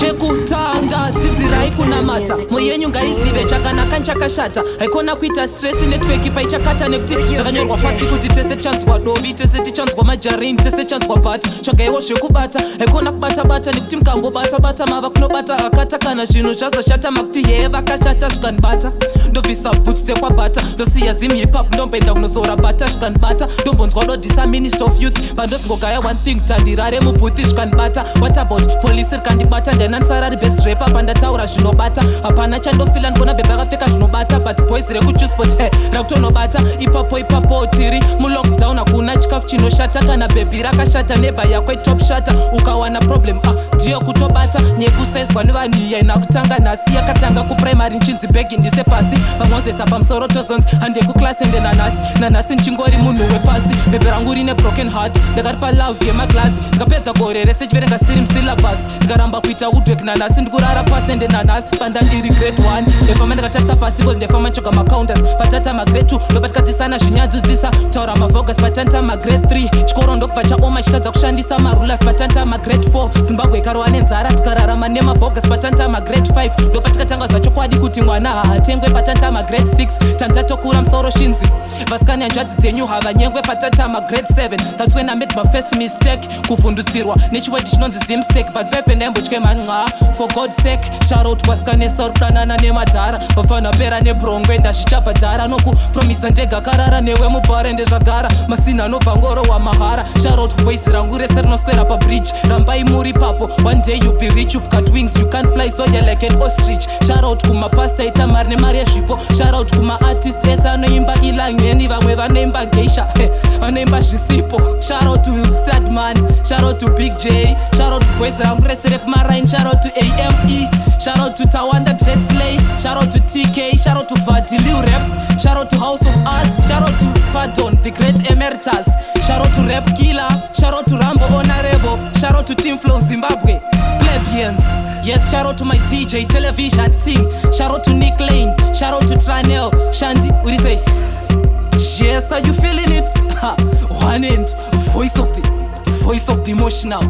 chekutanga dzidzirai kunamata mwoyo yenyu ngaizive chakanaka nechakashata haikona kuita stress network paichakata nekuti zvakanyorwa pasi kuti tese tichanzwa dovi tese tichanzwa majarini tese tichanzwa bata tsvagaiwo zvekubata haikona kubata-bata nekuti mukangobata-bata mava kunobata akata kana zvinhu zvazoshata makuti yeye vakashata zvikanibata ndobvisa boots dzekwabata ndosiya zim hip-hop ndomboenda kunozora bata zvikanibata ndombonzwa dodisa minister of youth pandosingogaya one thing tandirare mubhuthi zvikanibata what about polisi rikandibata ndainanisara ribest repa pandataura zvinobata hapana chandofila ndikona bhebha akapfeka zvinobata but boys rekujusport rakutonobata ipapo tiri mulockdown hakuna chikafu chinoshata kana bhebhi rakashata nebha yako itop shata ukawana problem ndiyo kutobata nyekusaizwa nevanhu yaina kutanga nhasi yakatanga kuprimary nchinzi bhegi ndise pasi vamozesa pamusoro tozonzi handekuklasi ende nanhasi ndichingori munhu wepasi bhebhi rangu rine broken heart ndakari palove yemaglasi ndikapedza gore rese chiverenga siri musyllabus ndikaramba kuita woodwork nanhasi ndikurara pasi ende nanhasi pandandiri grade 1 ndefamba ndikatarisa pasi cause ndefamba nchoga macounters patata magrade 2 ndopatikadzisana zvinyanzudzisa kutaura mavogas patanta magrade 3 chikoro ndokubva chaoma chitadza kushandisa marulas patanta magrade 4 zimbabwe ikarowa nenzara tikararama nemabogas patanta magrade 5 ndopatikatanga zvachokwadi kuti mwana haatengwe patanta magrade 6 tandatokura musoro shinzi vasikani hanzvadzi dzenyu havanyengwe patanta magrade 7 that's when I made my first mistake kuvhundutsirwa nechiwedi chinonzi zimsek but pepe ndaimbotye manxa for god's sake sharout kwasikanesa uri kudanana nemadhara vabva pera nebrongwe ndazvichabhadhara nokupromisa ndega karara newe mubhare ndezvagara masina anobva ngoro wamahara sharout voice rangu rese rinoswera pabridge rambai muri papo one day you be rich you've got wings you can't fly so you're like an ostrich sharout kumapasta itamari nemari yezvipo sharout kumaartist ese anoimba ilangeni vamwe vanoimba geisha vanoimba zvisipo sharout to Stadman sharout to Big J sharout voice rangu rese rekumarain sharout to AME sharout to Tawanda Dreadslay sharout to TK sharout to Vadiliu Raps sharout to House of Arts sharout to Pardon the Great Emeritus sharout to Rap Killer sharout to Rambo Honorable sharout to Team Flow Zimbabwe plebeians. Yes, shout out to my DJ television team. Shout out to Nick Lane. Shout out to Tranel. Shanti, what do you say? Yes, are you feeling it? One end, voice of the emotional.